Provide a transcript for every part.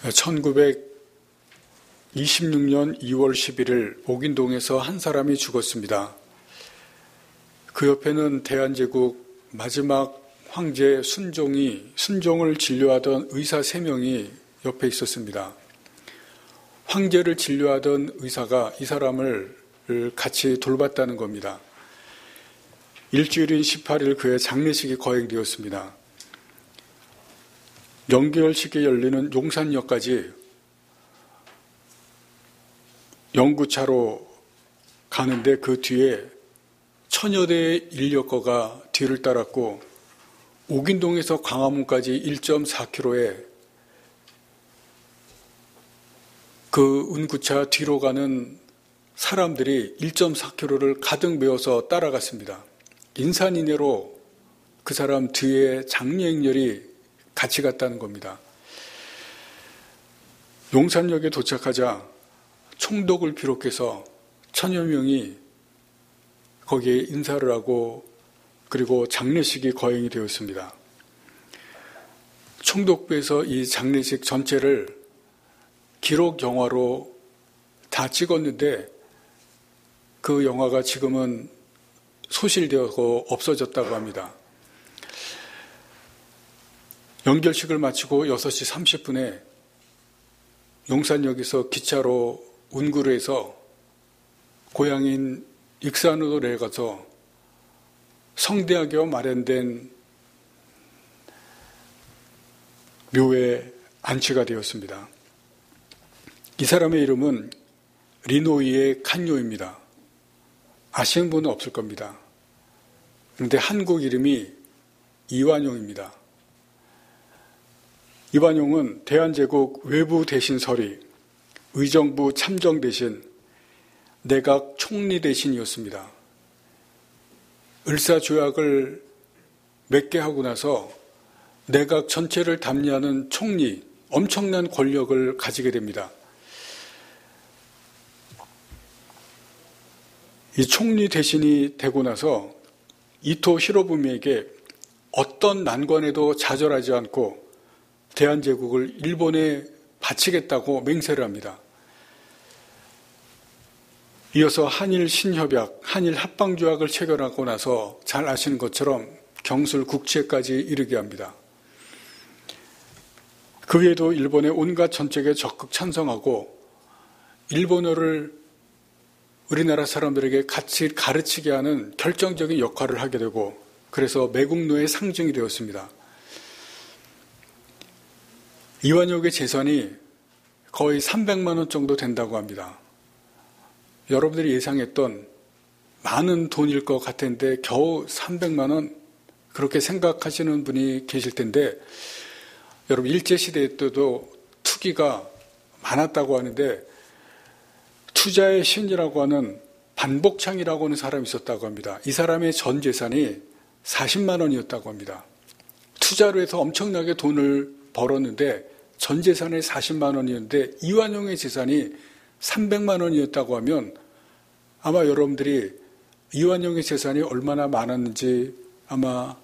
1926년 2월 11일 옥인동에서 한 사람이 죽었습니다. 그 옆에는 대한제국 마지막 황제 순종을 진료하던 의사 3명이 옆에 있었습니다. 황제를 진료하던 의사가 이 사람을 같이 돌봤다는 겁니다. 일주일인 18일 그의 장례식이 거행되었습니다. 연결식이 열리는 용산역까지 영구차로 가는데 그 뒤에 천여 대의 인력거가 뒤를 따랐고 옥인동에서 광화문까지 1.4km에 그 운구차 뒤로 가는 사람들이 1.4km를 가득 메워서 따라갔습니다. 인산인해로 그 사람 뒤에 장례행렬이 같이 갔다는 겁니다. 용산역에 도착하자 총독을 비롯해서 천여 명이 거기에 인사를 하고 그리고 장례식이 거행이 되었습니다. 총독부에서 이 장례식 전체를 기록 영화로 다 찍었는데 그 영화가 지금은 소실되고 없어졌다고 합니다. 연결식을 마치고 6시 30분에 용산역에서 기차로 운구를 해서 고향인 익산으로 내려가서 성대하게 마련된 묘에 안치가 되었습니다. 이 사람의 이름은 리노이의 칸요입니다. 아시는 분은 없을 겁니다. 그런데 한국 이름이 이완용입니다. 이완용은 대한제국 외부 대신 서리, 의정부 참정 대신, 내각 총리 대신이었습니다. 을사조약을 맺게 하고 나서 내각 전체를 담례하는 총리, 엄청난 권력을 가지게 됩니다. 이 총리 대신이 되고 나서 이토 히로부미에게 어떤 난관에도 좌절하지 않고 대한제국을 일본에 바치겠다고 맹세를 합니다. 이어서 한일 신협약, 한일 합방조약을 체결하고 나서 잘 아시는 것처럼 경술 국채까지 이르게 합니다. 그 외에도 일본의 온갖 정책에 적극 찬성하고 일본어를 우리나라 사람들에게 같이 가르치게 하는 결정적인 역할을 하게 되고 그래서 매국노의 상징이 되었습니다. 이완용의 재산이 거의 300만 원 정도 된다고 합니다. 여러분들이 예상했던 많은 돈일 것 같은데 겨우 300만 원 그렇게 생각하시는 분이 계실 텐데 여러분 일제시대 때도 투기가 많았다고 하는데 투자의 신이라고 하는 반복창이라고 하는 사람이 있었다고 합니다. 이 사람의 전 재산이 40만 원이었다고 합니다. 투자로 해서 엄청나게 돈을 벌었는데 전 재산이 40만 원이었는데 이완용의 재산이 300만 원이었다고 하면 아마 여러분들이 이완용의 재산이 얼마나 많았는지 아마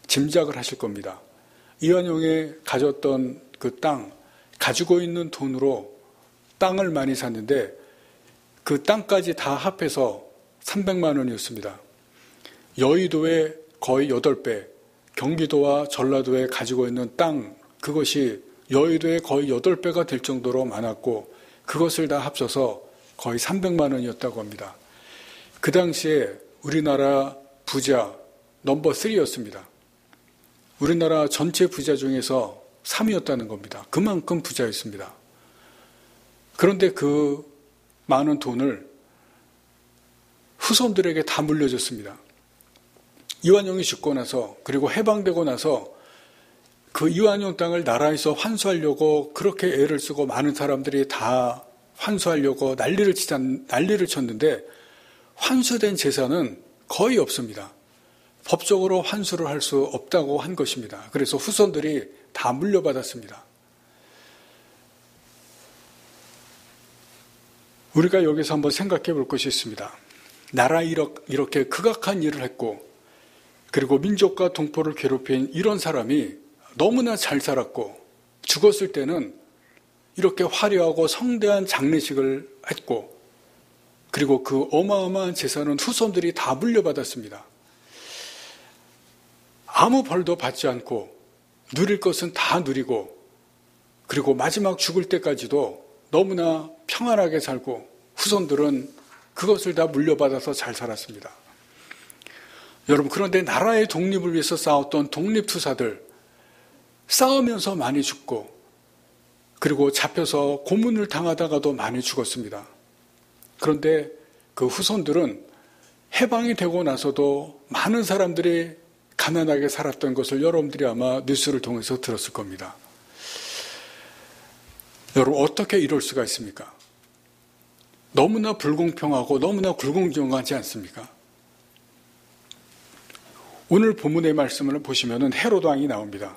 짐작을 하실 겁니다. 이완용이 가졌던 그 땅, 가지고 있는 돈으로 땅을 많이 샀는데 그 땅까지 다 합해서 300만 원이었습니다. 여의도의 거의 8배, 경기도와 전라도에 가지고 있는 땅, 그것이 여의도의 거의 8배가 될 정도로 많았고 그것을 다 합쳐서 거의 300만 원이었다고 합니다. 그 당시에 우리나라 부자 넘버 3였습니다. 우리나라 전체 부자 중에서 3위였다는 겁니다. 그만큼 부자였습니다. 그런데 그 많은 돈을 후손들에게 다 물려줬습니다. 이완용이 죽고 나서 그리고 해방되고 나서 그 이완용 땅을 나라에서 환수하려고 그렇게 애를 쓰고 많은 사람들이 다 환수하려고 난리를 쳤는데 환수된 재산은 거의 없습니다. 법적으로 환수를 할 수 없다고 한 것입니다. 그래서 후손들이 다 물려받았습니다. 우리가 여기서 한번 생각해 볼 것이 있습니다. 나라에 이렇게 극악한 일을 했고 그리고 민족과 동포를 괴롭힌 이런 사람이 너무나 잘 살았고 죽었을 때는 이렇게 화려하고 성대한 장례식을 했고, 그리고 그 어마어마한 재산은 후손들이 다 물려받았습니다. 아무 벌도 받지 않고 누릴 것은 다 누리고, 그리고 마지막 죽을 때까지도 너무나 평안하게 살고 후손들은 그것을 다 물려받아서 잘 살았습니다. 여러분, 그런데 나라의 독립을 위해서 싸웠던 독립투사들, 싸우면서 많이 죽고, 그리고 잡혀서 고문을 당하다가도 많이 죽었습니다. 그런데 그 후손들은 해방이 되고 나서도 많은 사람들이 가난하게 살았던 것을 여러분들이 아마 뉴스를 통해서 들었을 겁니다. 여러분, 어떻게 이럴 수가 있습니까? 너무나 불공평하고 너무나 불공정하지 않습니까? 오늘 본문의 말씀을 보시면 헤롯 왕이 나옵니다.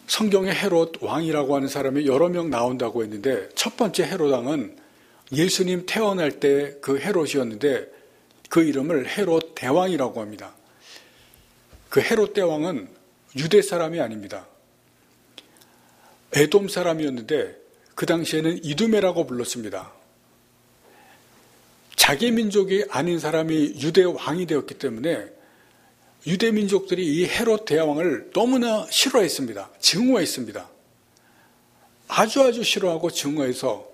성경에 헤롯 왕이라고 하는 사람이 여러 명 나온다고 했는데, 첫 번째 헤롯 왕은 예수님 태어날 때 그 헤롯이었는데 그 이름을 헤롯 대왕이라고 합니다. 그 헤롯 대왕은 유대 사람이 아닙니다. 에돔 사람이었는데 그 당시에는 이두메라고 불렀습니다. 자기 민족이 아닌 사람이 유대 왕이 되었기 때문에 유대 민족들이 이 헤롯 대왕을 너무나 싫어했습니다. 증오했습니다. 아주 싫어하고 증오해서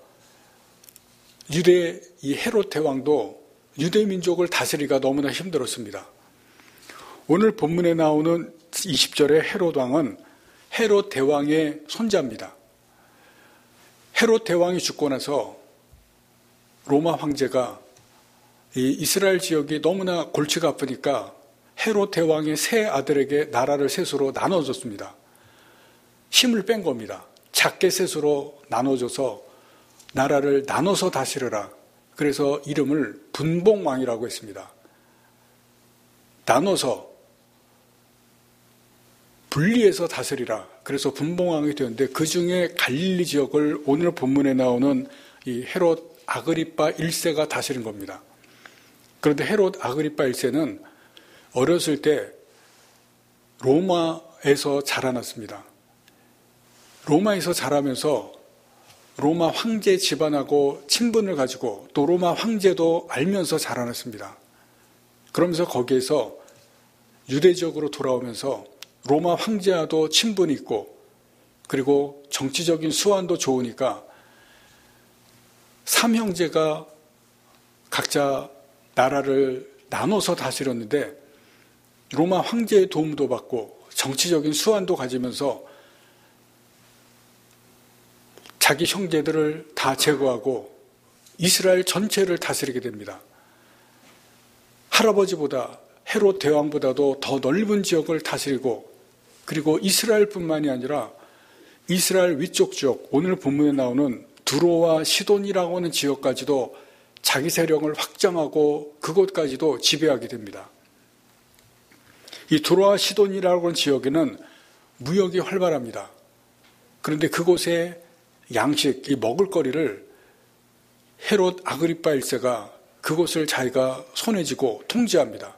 유대 이 헤롯 대왕도 유대 민족을 다스리기가 너무나 힘들었습니다. 오늘 본문에 나오는 20절의 헤롯 왕은 헤롯 대왕의 손자입니다. 헤롯 대왕이 죽고 나서 로마 황제가 이 이스라엘 지역이 너무나 골치가 아프니까 헤롯 대왕의 세 아들에게 나라를 셋으로 나눠줬습니다. 힘을 뺀 겁니다. 작게 셋으로 나눠줘서 나라를 나눠서 다스려라. 그래서 이름을 분봉왕이라고 했습니다. 나눠서 분리해서 다스리라. 그래서 분봉왕이 되었는데, 그 중에 갈릴리 지역을 오늘 본문에 나오는 이 헤롯 아그리파 1세가 다스린 겁니다. 그런데 헤롯 아그리파 1세는 어렸을 때 로마에서 자라났습니다. 로마에서 자라면서 로마 황제 집안하고 친분을 가지고 또 로마 황제도 알면서 자라났습니다. 그러면서 거기에서 유대적으로 돌아오면서 로마 황제와도 친분이 있고, 그리고 정치적인 수완도 좋으니까 삼형제가 각자 나라를 나눠서 다스렸는데 로마 황제의 도움도 받고 정치적인 수완도 가지면서 자기 형제들을 다 제거하고 이스라엘 전체를 다스리게 됩니다. 할아버지보다 헤롯 대왕보다도 더 넓은 지역을 다스리고, 그리고 이스라엘뿐만이 아니라 이스라엘 위쪽 지역, 오늘 본문에 나오는 두로와 시돈이라고 하는 지역까지도 자기 세력을 확장하고 그곳까지도 지배하게 됩니다. 이 두로와 시돈이라고 하는 지역에는 무역이 활발합니다. 그런데 그곳에 양식, 이 먹을거리를 헤롯 아그리파 1세가 그곳을 자기가 손에 쥐고 통제합니다.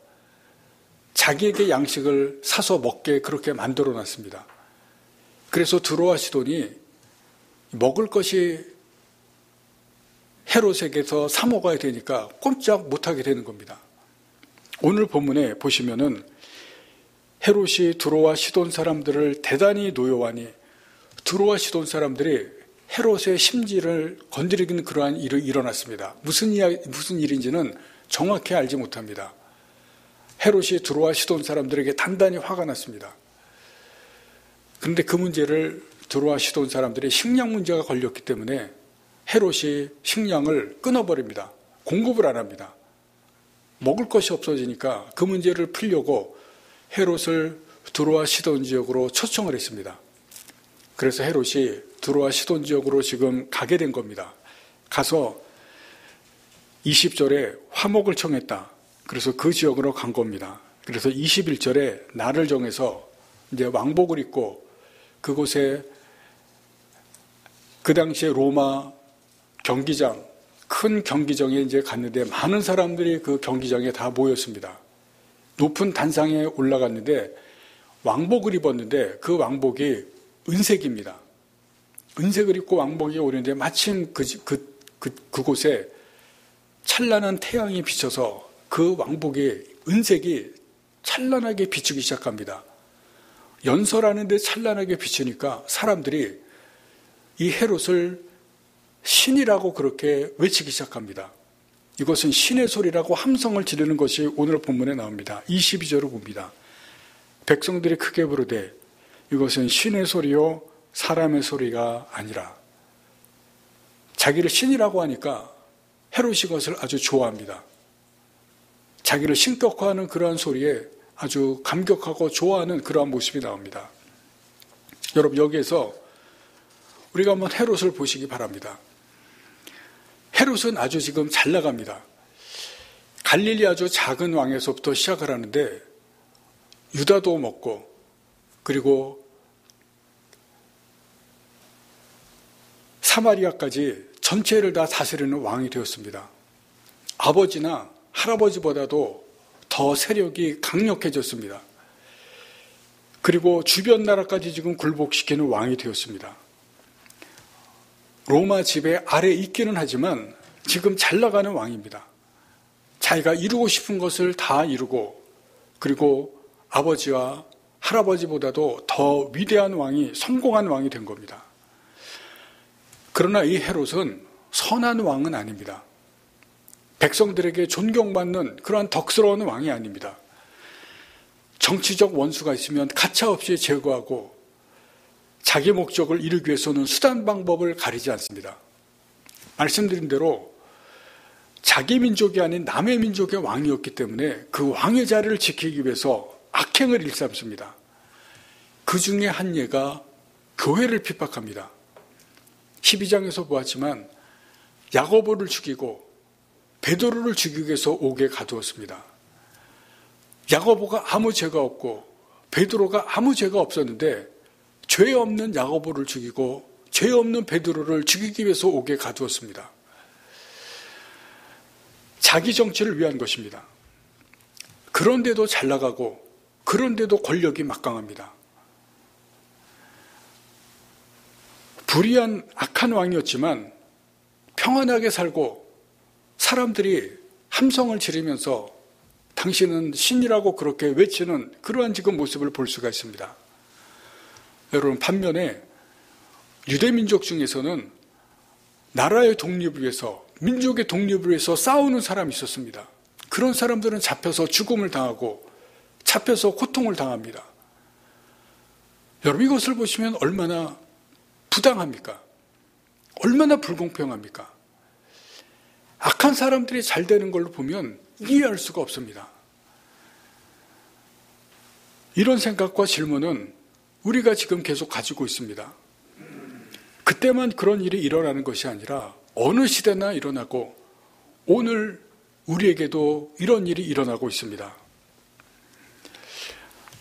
자기에게 양식을 사서 먹게 그렇게 만들어 놨습니다. 그래서 두로와 시돈이 먹을 것이 헤롯에게서 사 먹어야 되니까 꼼짝 못하게 되는 겁니다. 오늘 본문에 보시면은 헤롯이 두로와 시돈 사람들을 대단히 노여워하니 두로와 시돈 사람들이 헤롯의 심지를 건드리는 그러한 일이 일어났습니다. 무슨 일인지는 정확히 알지 못합니다. 헤롯이 두로와 시돈 사람들에게 단단히 화가 났습니다. 그런데 그 문제를 두로와 시돈 사람들이 식량 문제가 걸렸기 때문에 헤롯이 식량을 끊어버립니다. 공급을 안 합니다. 먹을 것이 없어지니까 그 문제를 풀려고 헤롯을 두로와 시돈 지역으로 초청을 했습니다. 그래서 헤롯이 두로와 시돈 지역으로 지금 가게 된 겁니다. 가서 20절에 화목을 청했다. 그래서 그 지역으로 간 겁니다. 그래서 21절에 날을 정해서 이제 왕복을 입고 그곳에 그 당시에 로마 경기장, 큰 경기장에 이제 갔는데 많은 사람들이 그 경기장에 다 모였습니다. 높은 단상에 올라갔는데 왕복을 입었는데 그 왕복이 은색입니다. 은색을 입고 왕복이 오는데 마침 그곳에 찬란한 태양이 비쳐서 그 왕복의 은색이 찬란하게 비추기 시작합니다. 연설하는데 찬란하게 비추니까 사람들이 이 헤롯을 신이라고 그렇게 외치기 시작합니다. 이것은 신의 소리라고 함성을 지르는 것이 오늘 본문에 나옵니다. 22절을 봅니다. 백성들이 크게 부르되 이것은 신의 소리요 사람의 소리가 아니라. 자기를 신이라고 하니까 헤롯이 이것을 아주 좋아합니다. 자기를 신격화하는 그러한 소리에 아주 감격하고 좋아하는 그러한 모습이 나옵니다. 여러분, 여기에서 우리가 한번 헤롯을 보시기 바랍니다. 헤롯은 아주 지금 잘 나갑니다. 갈릴리 아주 작은 왕에서부터 시작을 하는데 유다도 먹고 그리고 사마리아까지 전체를 다 다스리는 왕이 되었습니다. 아버지나 할아버지보다도 더 세력이 강력해졌습니다. 그리고 주변 나라까지 지금 굴복시키는 왕이 되었습니다. 로마 지배 아래 있기는 하지만 지금 잘 나가는 왕입니다. 자기가 이루고 싶은 것을 다 이루고 그리고 아버지와 할아버지보다도 더 위대한 왕이, 성공한 왕이 된 겁니다. 그러나 이 헤롯은 선한 왕은 아닙니다. 백성들에게 존경받는 그러한 덕스러운 왕이 아닙니다. 정치적 원수가 있으면 가차없이 제거하고 자기 목적을 이루기 위해서는 수단 방법을 가리지 않습니다. 말씀드린 대로 자기 민족이 아닌 남의 민족의 왕이었기 때문에 그 왕의 자리를 지키기 위해서 악행을 일삼습니다. 그 중에 한 예가 교회를 핍박합니다. 12장에서 보았지만 야고보를 죽이고 베드로를 죽이기 위해서 옥에 가두었습니다. 야고보가 아무 죄가 없고 베드로가 아무 죄가 없었는데 죄 없는 야고보를 죽이고 죄 없는 베드로를 죽이기 위해서 옥에 가두었습니다. 자기 정치를 위한 것입니다. 그런데도 잘 나가고 그런데도 권력이 막강합니다. 불의한 악한 왕이었지만 평안하게 살고 사람들이 함성을 지르면서 당신은 신이라고 그렇게 외치는 그러한 지금 모습을 볼 수가 있습니다. 여러분, 반면에 유대민족 중에서는 나라의 독립을 위해서, 민족의 독립을 위해서 싸우는 사람이 있었습니다. 그런 사람들은 잡혀서 죽음을 당하고 잡혀서 고통을 당합니다. 여러분, 이것을 보시면 얼마나 부당합니까? 얼마나 불공평합니까? 악한 사람들이 잘 되는 걸로 보면 이해할 수가 없습니다. 이런 생각과 질문은 우리가 지금 계속 가지고 있습니다. 그때만 그런 일이 일어나는 것이 아니라 어느 시대나 일어나고 오늘 우리에게도 이런 일이 일어나고 있습니다.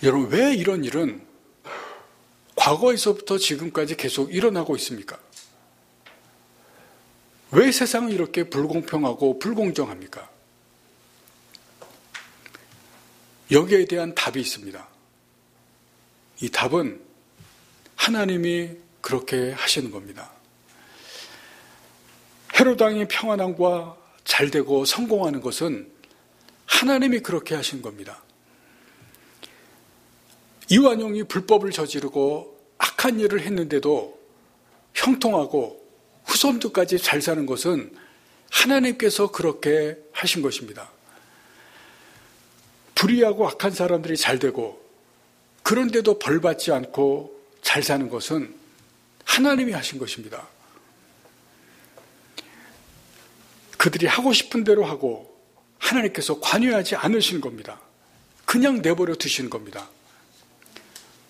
여러분, 왜 이런 일은 과거에서부터 지금까지 계속 일어나고 있습니까? 왜 세상은 이렇게 불공평하고 불공정합니까? 여기에 대한 답이 있습니다. 이 답은 하나님이 그렇게 하시는 겁니다. 헤롯 왕이 평안함과 잘되고 성공하는 것은 하나님이 그렇게 하신 겁니다. 이완용이 불법을 저지르고 악한 일을 했는데도 형통하고 후손들까지 잘 사는 것은 하나님께서 그렇게 하신 것입니다. 불의하고 악한 사람들이 잘 되고 그런데도 벌받지 않고 잘 사는 것은 하나님이 하신 것입니다. 그들이 하고 싶은 대로 하고 하나님께서 관여하지 않으시는 겁니다. 그냥 내버려 두시는 겁니다.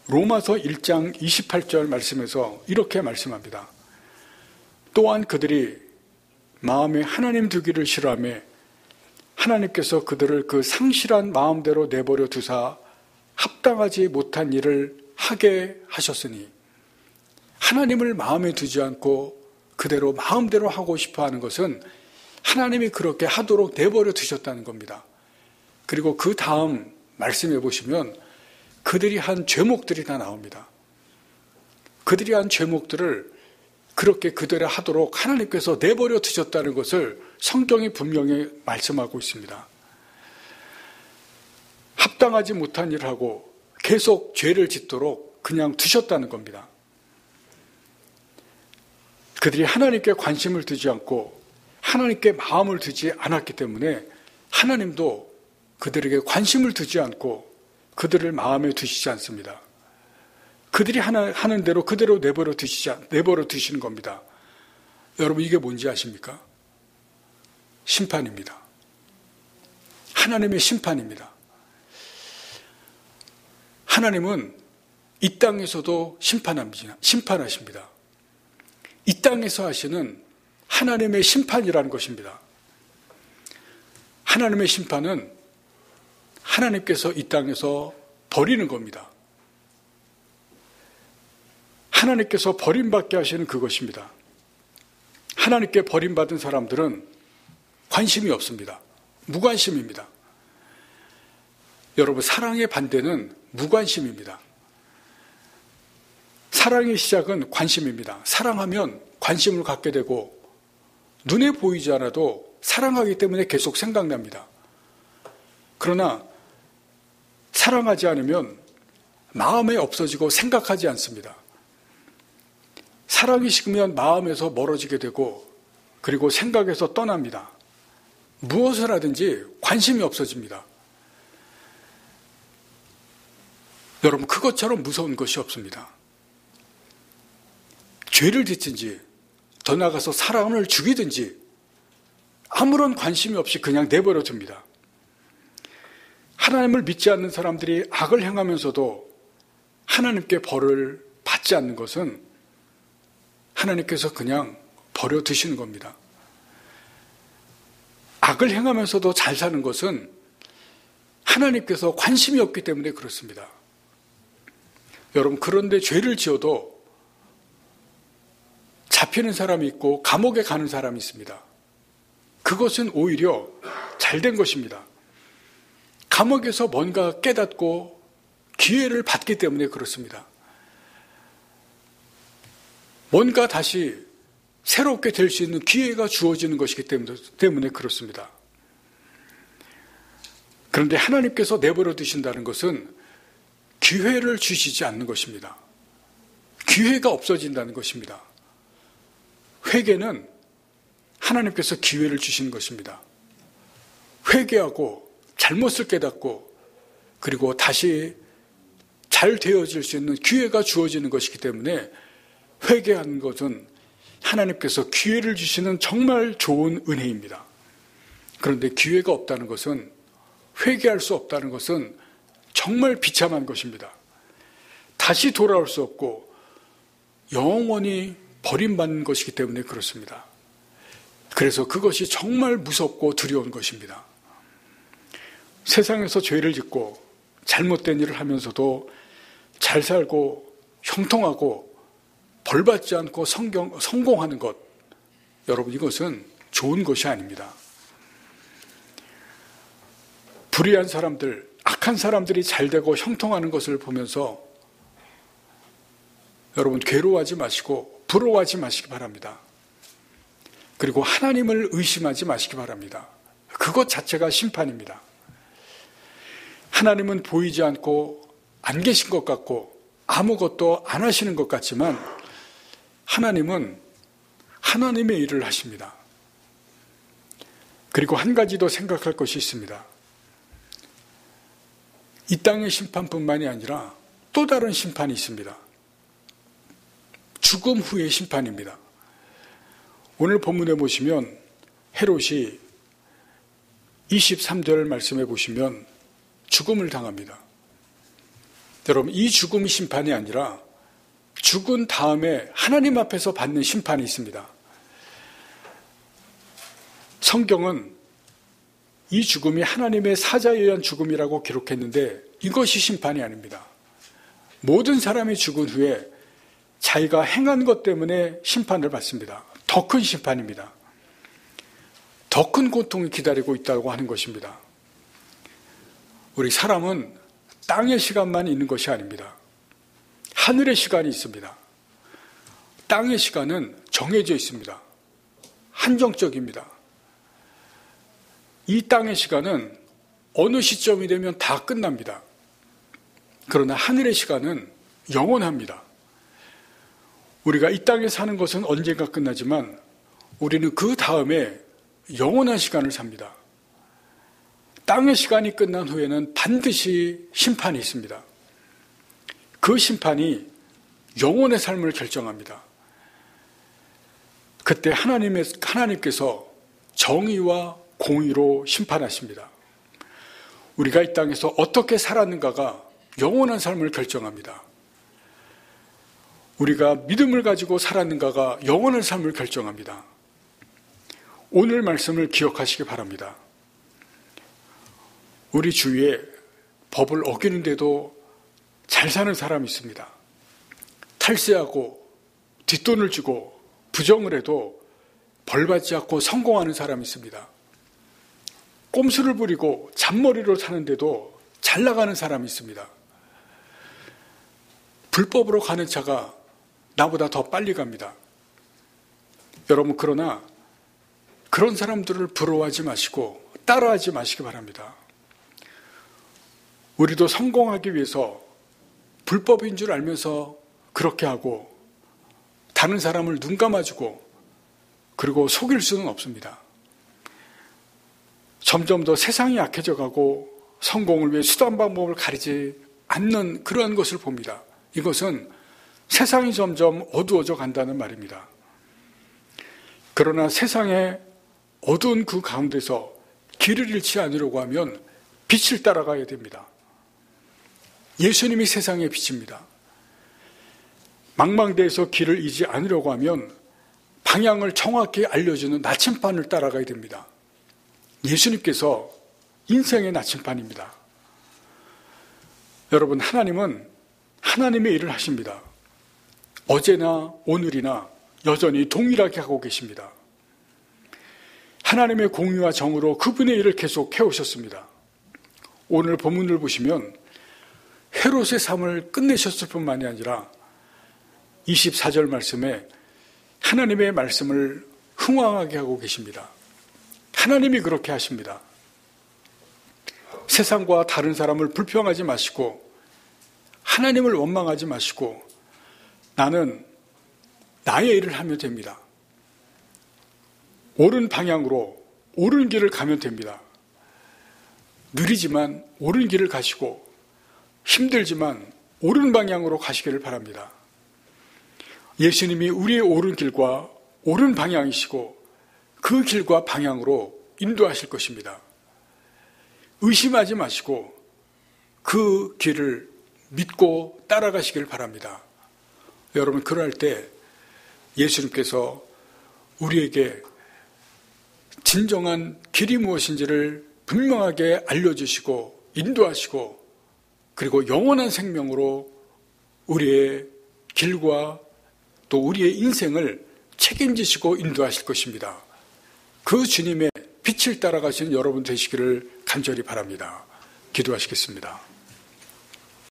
로마서 1장 28절 말씀에서 이렇게 말씀합니다. 또한 그들이 마음에 하나님 두기를 싫어하며 하나님께서 그들을 그 상실한 마음대로 내버려 두사 합당하지 못한 일을 하게 하셨으니, 하나님을 마음에 두지 않고 그대로 마음대로 하고 싶어 하는 것은 하나님이 그렇게 하도록 내버려 두셨다는 겁니다. 그리고 그 다음 말씀해 보시면 그들이 한 죄목들이 다 나옵니다. 그들이 한 죄목들을 그렇게 그들을 하도록 하나님께서 내버려 두셨다는 것을 성경이 분명히 말씀하고 있습니다. 합당하지 못한 일을 하고 계속 죄를 짓도록 그냥 두셨다는 겁니다. 그들이 하나님께 관심을 두지 않고 하나님께 마음을 두지 않았기 때문에 하나님도 그들에게 관심을 두지 않고 그들을 마음에 두시지 않습니다. 그들이 하는 대로 그대로 내버려 두시는 겁니다. 여러분, 이게 뭔지 아십니까? 심판입니다. 하나님의 심판입니다. 하나님은 이 땅에서도 심판하십니다. 이 땅에서 하시는 하나님의 심판이라는 것입니다. 하나님의 심판은 하나님께서 이 땅에서 버리는 겁니다. 하나님께서 버림받게 하시는 그것입니다. 하나님께 버림받은 사람들은 관심이 없습니다. 무관심입니다. 여러분, 사랑의 반대는 무관심입니다. 사랑의 시작은 관심입니다. 사랑하면 관심을 갖게 되고 눈에 보이지 않아도 사랑하기 때문에 계속 생각납니다. 그러나 사랑하지 않으면 마음에 없어지고 생각하지 않습니다. 사랑이 식으면 마음에서 멀어지게 되고 그리고 생각에서 떠납니다. 무엇을 하든지 관심이 없어집니다. 여러분, 그것처럼 무서운 것이 없습니다. 죄를 짓든지 더 나아가서 사람을 죽이든지 아무런 관심이 없이 그냥 내버려 둡니다. 하나님을 믿지 않는 사람들이 악을 행하면서도 하나님께 벌을 받지 않는 것은 하나님께서 그냥 버려두시는 겁니다. 악을 행하면서도 잘 사는 것은 하나님께서 관심이 없기 때문에 그렇습니다. 여러분, 그런데 죄를 지어도 잡히는 사람이 있고 감옥에 가는 사람이 있습니다. 그것은 오히려 잘된 것입니다. 감옥에서 뭔가 깨닫고 기회를 받기 때문에 그렇습니다. 뭔가 다시 새롭게 될 수 있는 기회가 주어지는 것이기 때문에 그렇습니다. 그런데 하나님께서 내버려 두신다는 것은 기회를 주시지 않는 것입니다. 기회가 없어진다는 것입니다. 회개는 하나님께서 기회를 주시는 것입니다. 회개하고 잘못을 깨닫고 그리고 다시 잘 되어질 수 있는 기회가 주어지는 것이기 때문에 회개하는 것은 하나님께서 기회를 주시는 정말 좋은 은혜입니다. 그런데 기회가 없다는 것은, 회개할 수 없다는 것은 정말 비참한 것입니다. 다시 돌아올 수 없고 영원히 버림받는 것이기 때문에 그렇습니다. 그래서 그것이 정말 무섭고 두려운 것입니다. 세상에서 죄를 짓고 잘못된 일을 하면서도 잘 살고 형통하고 벌받지 않고 성공하는 것, 여러분, 이것은 좋은 것이 아닙니다. 불의한 사람들, 악한 사람들이 잘되고 형통하는 것을 보면서 여러분, 괴로워하지 마시고 부러워하지 마시기 바랍니다. 그리고 하나님을 의심하지 마시기 바랍니다. 그것 자체가 심판입니다. 하나님은 보이지 않고 안 계신 것 같고 아무것도 안 하시는 것 같지만 하나님은 하나님의 일을 하십니다. 그리고 한 가지 더 생각할 것이 있습니다. 이 땅의 심판뿐만이 아니라 또 다른 심판이 있습니다. 죽음 후의 심판입니다. 오늘 본문에 보시면 헤롯이 23절 말씀해 보시면 죽음을 당합니다. 여러분, 이 죽음이 심판이 아니라 죽은 다음에 하나님 앞에서 받는 심판이 있습니다. 성경은 이 죽음이 하나님의 사자에 의한 죽음이라고 기록했는데 이것이 심판이 아닙니다. 모든 사람이 죽은 후에 자기가 행한 것 때문에 심판을 받습니다. 더 큰 심판입니다. 더 큰 고통이 기다리고 있다고 하는 것입니다. 우리 사람은 땅의 시간만 있는 것이 아닙니다. 하늘의 시간이 있습니다. 땅의 시간은 정해져 있습니다. 한정적입니다. 이 땅의 시간은 어느 시점이 되면 다 끝납니다. 그러나 하늘의 시간은 영원합니다. 우리가 이 땅에 사는 것은 언젠가 끝나지만 우리는 그 다음에 영원한 시간을 삽니다. 땅의 시간이 끝난 후에는 반드시 심판이 있습니다. 그 심판이 영혼의 삶을 결정합니다. 그때 하나님께서 정의와 공의로 심판하십니다. 우리가 이 땅에서 어떻게 살았는가가 영원한 삶을 결정합니다. 우리가 믿음을 가지고 살았는가가 영원한 삶을 결정합니다. 오늘 말씀을 기억하시기 바랍니다. 우리 주위에 법을 어기는데도 잘 사는 사람이 있습니다. 탈세하고 뒷돈을 주고 부정을 해도 벌받지 않고 성공하는 사람이 있습니다. 꼼수를 부리고 잔머리로 사는데도 잘 나가는 사람이 있습니다. 불법으로 가는 차가 나보다 더 빨리 갑니다. 여러분, 그러나 그런 사람들을 부러워하지 마시고 따라하지 마시기 바랍니다. 우리도 성공하기 위해서 불법인 줄 알면서 그렇게 하고 다른 사람을 눈 감아주고 그리고 속일 수는 없습니다. 점점 더 세상이 약해져 가고 성공을 위해 수단 방법을 가리지 않는 그러한 것을 봅니다. 이것은 세상이 점점 어두워져 간다는 말입니다. 그러나 세상의 어두운 그 가운데서 길을 잃지 않으려고 하면 빛을 따라가야 됩니다. 예수님이 세상의 빛입니다. 망망대해서 길을 잃지 않으려고 하면 방향을 정확히 알려주는 나침반을 따라가야 됩니다. 예수님께서 인생의 나침반입니다. 여러분, 하나님은 하나님의 일을 하십니다. 어제나 오늘이나 여전히 동일하게 하고 계십니다. 하나님의 공의와 정으로 그분의 일을 계속 해오셨습니다. 오늘 본문을 보시면 헤롯의 삶을 끝내셨을 뿐만이 아니라 24절 말씀에 하나님의 말씀을 흥왕하게 하고 계십니다. 하나님이 그렇게 하십니다. 세상과 다른 사람을 불평하지 마시고 하나님을 원망하지 마시고 나는 나의 일을 하면 됩니다. 옳은 방향으로 옳은 길을 가면 됩니다. 느리지만 옳은 길을 가시고 힘들지만 옳은 방향으로 가시기를 바랍니다. 예수님이 우리의 옳은 길과 옳은 방향이시고 그 길과 방향으로 인도하실 것입니다. 의심하지 마시고 그 길을 믿고 따라가시길 바랍니다. 여러분, 그럴 때 예수님께서 우리에게 진정한 길이 무엇인지를 분명하게 알려주시고 인도하시고 그리고 영원한 생명으로 우리의 길과 또 우리의 인생을 책임지시고 인도하실 것입니다. 그 주님의 빛을 따라가시는 여러분 되시기를 간절히 바랍니다. 기도하시겠습니다.